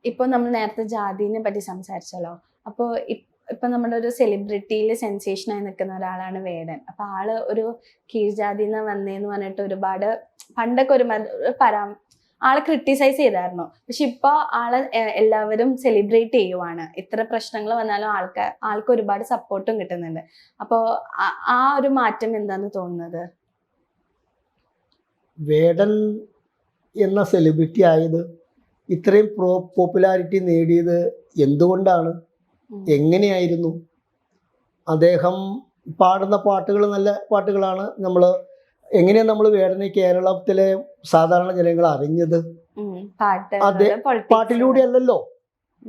ഇപ്പൊ നമ്മൾ നേരത്തെ ജാതിനെ പറ്റി സംസാരിച്ചല്ലോ. അപ്പൊ ഇപ്പൊ നമ്മുടെ ഒരു സെലിബ്രിറ്റിയിൽ സെൻസേഷനായി നിൽക്കുന്ന ഒരാളാണ് വേടൻ. അപ്പൊ ആള് ഒരു കീഴ്ജാതിന്ന് വന്നേന്ന് പറഞ്ഞിട്ട് ഒരുപാട് പണ്ടൊക്കെ ഒരു ആളെ ക്രിട്ടിസൈസ് ചെയ്തായിരുന്നു. പക്ഷെ ഇപ്പൊ ആളെ എല്ലാവരും സെലിബ്രേറ്റ് ചെയ്യുവാണ്. ഇത്ര പ്രശ്നങ്ങൾ വന്നാലും ആൾക്ക് ഒരുപാട് സപ്പോർട്ടും കിട്ടുന്നുണ്ട്. അപ്പോ ആ ഒരു മാറ്റം എന്താന്ന് തോന്നുന്നത്? വേടൻ എന്ന സെലിബ്രിറ്റി ആയത്, ഇത്രയും പോപ്പുലാരിറ്റി നേടിയത് എന്തുകൊണ്ടാണ്, എങ്ങനെയായിരുന്നു? അദ്ദേഹം പാടുന്ന പാട്ടുകൾ നല്ല പാട്ടുകളാണ്. എങ്ങനെയാണ് നമ്മൾ വേടനെ കേരളത്തിലെ സാധാരണ ജനങ്ങൾ അറിഞ്ഞത്? പാട്ടിലൂടെ അല്ലല്ലോ.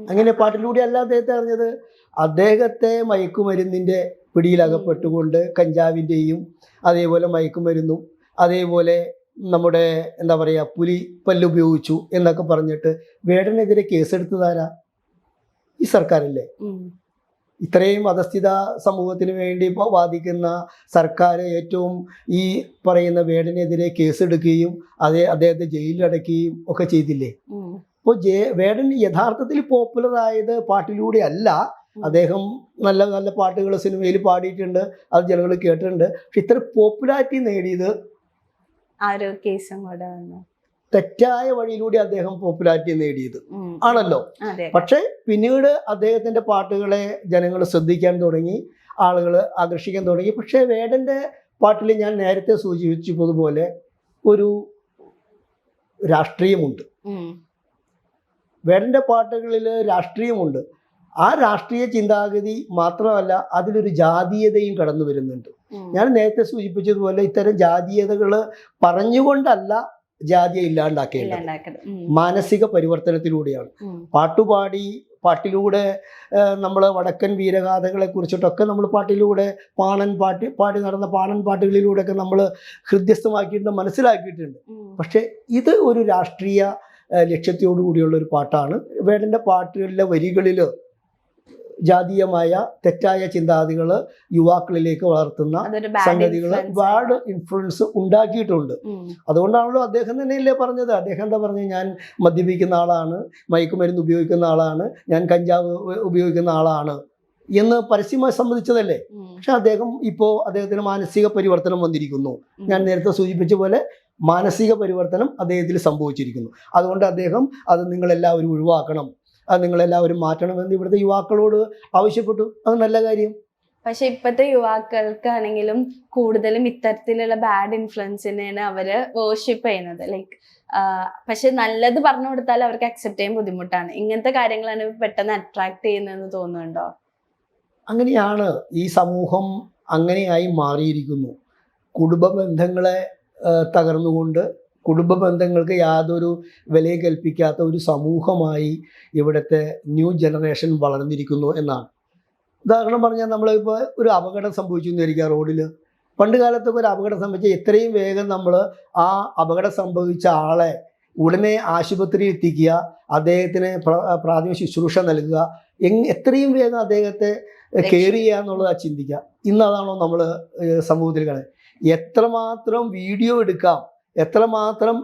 അങ്ങനെ പാട്ടിലൂടെ അല്ല അദ്ദേഹത്തെ അറിഞ്ഞത്. അദ്ദേഹത്തെ മയക്കുമരുന്നിൻ്റെ പിടിയിലകപ്പെട്ടുകൊണ്ട് കഞ്ചാവിൻ്റെയും അതേപോലെ മയക്കുമരുന്നും അതേപോലെ നമ്മുടെ എന്താ പറയുക പുലിപ്പല്ല് ഉപയോഗിച്ചു എന്നൊക്കെ പറഞ്ഞിട്ട് വേടനെതിരെ കേസെടുത്തതാരാ? ഈ സർക്കാരല്ലേ. ഇത്രയും അധസ്ഥിത സമൂഹത്തിന് വേണ്ടി വാദിക്കുന്ന സർക്കാർ ഏറ്റവും ഈ പറയുന്ന വേടനെതിരെ കേസെടുക്കുകയും അദ്ദേഹത്തെ ജയിലിലടക്കുകയും ഒക്കെ ചെയ്തില്ലേ. അപ്പോൾ വേടൻ യഥാർത്ഥത്തിൽ പോപ്പുലർ ആയത് പാട്ടിലൂടെ അല്ല. അദ്ദേഹം നല്ല നല്ല പാട്ടുകൾ സിനിമയിൽ പാടിയിട്ടുണ്ട്, അത് ജനങ്ങൾ കേട്ടിട്ടുണ്ട്. പക്ഷെ ഇത്ര പോപ്പുലാരിറ്റി നേടിയത് തെറ്റായ വഴിയിലൂടെ അദ്ദേഹം പോപ്പുലാരിറ്റി നേടിയത് ആണല്ലോ. പക്ഷെ പിന്നീട് അദ്ദേഹത്തിന്റെ പാട്ടുകളെ ജനങ്ങൾ ശ്രദ്ധിക്കാൻ തുടങ്ങി, ആളുകൾ ആകർഷിക്കാൻ തുടങ്ങി. പക്ഷെ വേടന്റെ പാട്ടിൽ ഞാൻ നേരത്തെ സൂചിപ്പിച്ചതുപോലെ ഒരു രാഷ്ട്രീയമുണ്ട്. വേടന്റെ പാട്ടുകളിൽ രാഷ്ട്രീയമുണ്ട്. ആ രാഷ്ട്രീയ ചിന്താഗതി മാത്രമല്ല, അതിലൊരു ജാതീയതയും കടന്നു വരുന്നുണ്ട്. ഞാൻ നേരത്തെ സൂചിപ്പിച്ചതുപോലെ ഇത്തരം ജാതീയതകൾ പറഞ്ഞുകൊണ്ടല്ല ജാതിയെ ഇല്ലാണ്ടാക്കേണ്ടത്, മാനസിക പരിവർത്തനത്തിലൂടെയാണ്. പാട്ടിലൂടെ നമ്മൾ വടക്കൻ വീരഗാഥകളെ കുറിച്ചിട്ടൊക്കെ നമ്മൾ പാട്ടിലൂടെ പാടി നടന്ന പാണൻ പാട്ടുകളിലൂടെയൊക്കെ നമ്മൾ ഹൃദ്യസ്ഥമാക്കിയിട്ടുണ്ട്, മനസ്സിലാക്കിയിട്ടുണ്ട്. പക്ഷെ ഇത് ഒരു രാഷ്ട്രീയ ലക്ഷ്യത്തോടു കൂടിയുള്ള ഒരു പാട്ടാണ്. വേടൻ്റെ പാട്ടുകളിലെ വരികളിൽ ജാതീയമായ തെറ്റായ ചിന്താഗതികൾ യുവാക്കളിലേക്ക് വളർത്തുന്ന സംഗതികൾ ഒരുപാട് ഇൻഫ്ലുവൻസ് ഉണ്ടാക്കിയിട്ടുണ്ട്. അതുകൊണ്ടാണല്ലോ അദ്ദേഹം തന്നെയല്ലേ പറഞ്ഞത്. അദ്ദേഹം എന്താ പറഞ്ഞത്? ഞാൻ മദ്യപിക്കുന്ന ആളാണ്, മയക്കുമരുന്ന് ഉപയോഗിക്കുന്ന ആളാണ്, ഞാൻ കഞ്ചാവ് ഉപയോഗിക്കുന്ന ആളാണ് എന്ന് പരസ്യമായി സംബന്ധിച്ചതല്ലേ. പക്ഷെ അദ്ദേഹത്തിന് മാനസിക പരിവർത്തനം വന്നിരിക്കുന്നു. ഞാൻ നേരത്തെ സൂചിപ്പിച്ച പോലെ മാനസിക പരിവർത്തനം അദ്ദേഹത്തിൽ സംഭവിച്ചിരിക്കുന്നു. അതുകൊണ്ട് അദ്ദേഹം അത് നിങ്ങളെല്ലാവരും ഒഴിവാക്കണം, അത് നിങ്ങളെല്ലാവരും മാറ്റണമെന്ന് ഇവിടുത്തെ യുവാക്കളോട് ആവശ്യപ്പെട്ടു. അത് നല്ല കാര്യം. പക്ഷെ ഇപ്പോഴത്തെ യുവാക്കൾക്കാണെങ്കിലും കൂടുതലും ഇത്തരത്തിലുള്ള ബാഡ് ഇൻഫ്ലുവൻസിനെയാണ് അവര് വേർഷിപ്പ് ചെയ്യുന്നത്. ലൈക്ക് പക്ഷെ നല്ലത് പറഞ്ഞു കൊടുത്താൽ അവർക്ക് അക്സെപ്റ്റ് ചെയ്യാൻ ബുദ്ധിമുട്ടാണ്. ഇങ്ങനത്തെ കാര്യങ്ങളാണ് പെട്ടെന്ന് അട്രാക്ട് ചെയ്യുന്നതെന്ന് തോന്നുന്നുണ്ടോ? അങ്ങനെയാണ് ഈ സമൂഹം അങ്ങനെയായി മാറിയിരിക്കുന്നു. കുടുംബ ബന്ധങ്ങളെ തകർന്നുകൊണ്ട്, കുടുംബ ബന്ധങ്ങൾക്ക് യാതൊരു വിലയും കൽപ്പിക്കാത്ത ഒരു സമൂഹമായി ഇവിടുത്തെ ന്യൂ ജനറേഷൻ വളർന്നിരിക്കുന്നു എന്നാണ്. ഉദാഹരണം പറഞ്ഞാൽ, നമ്മളിപ്പോൾ ഒരു അപകടം സംഭവിച്ചു എന്നിരിക്കുക റോഡിൽ. പണ്ട് കാലത്തൊക്കെ ഒരു അപകടം സംഭവിച്ചാൽ എത്രയും വേഗം നമ്മൾ ആ അപകടം സംഭവിച്ച ആളെ ഉടനെ ആശുപത്രിയിൽ എത്തിക്കുക, അദ്ദേഹത്തിന് പ്രാഥമിക ശുശ്രൂഷ നൽകുക, എത്രയും വേഗം അദ്ദേഹത്തെ കെയർ ചെയ്യുക എന്നുള്ളതാണ് ചിന്തിക്കുക. ഇന്നതാണോ നമ്മൾ സമൂഹത്തിൽ കാണുന്നത്? എത്രമാത്രം വീഡിയോ എടുക്കാം, എത്രമാത്രം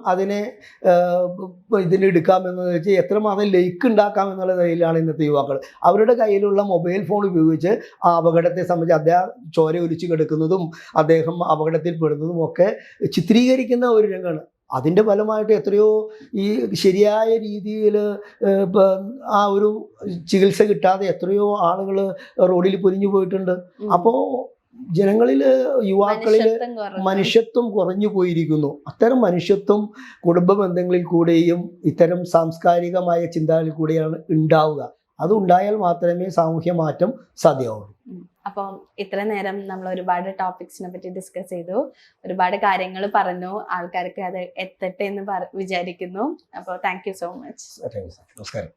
ഇതിനെടുക്കാമെന്ന് വെച്ചാൽ എത്രമാത്രം ലൈക്ക് ഉണ്ടാക്കാം എന്നുള്ള നിലയിലാണ് ഇന്നത്തെ യുവാക്കൾ. അവരുടെ കയ്യിലുള്ള മൊബൈൽ ഫോൺ ഉപയോഗിച്ച് ആ അപകടത്തെ സംബന്ധിച്ച് അദ്ദേഹം ചോര ഒലിച്ച് കിടക്കുന്നതും അദ്ദേഹം അപകടത്തിൽ പെടുന്നതും ഒക്കെ ചിത്രീകരിക്കുന്ന ഒരു രംഗമാണ്. അതിൻ്റെ ഫലമായിട്ട് എത്രയോ ഈ ശരിയായ രീതിയിൽ ആ ഒരു ചികിത്സ കിട്ടാതെ എത്രയോ ആളുകൾ റോഡിൽ പൊലിഞ്ഞു പോയിട്ടുണ്ട്. അപ്പോൾ ജനങ്ങളിൽ, യുവാക്കളിൽ മനുഷ്യത്വം കുറഞ്ഞു പോയിരിക്കുന്നു. അത്തരം മനുഷ്യത്വം കുടുംബ ബന്ധങ്ങളിൽ കൂടെയും ഇത്തരം സാംസ്കാരികമായ ചിന്തകളിൽ കൂടെയാണ് ഉണ്ടാവുക. അത് ഉണ്ടായാൽ മാത്രമേ സാമൂഹ്യ മാറ്റം സാധ്യമാവുള്ളൂ. അപ്പം ഇത്ര നേരം നമ്മൾ ഒരുപാട് ടോപ്പിക്സിനെ പറ്റി ഡിസ്കസ് ചെയ്തു, ഒരുപാട് കാര്യങ്ങൾ പറഞ്ഞു, ആൾക്കാർക്ക് അത് എത്തട്ടെ എന്ന് വിചാരിക്കുന്നു. അപ്പോൾ താങ്ക് യു സോ മച്ച്. നമസ്കാരം.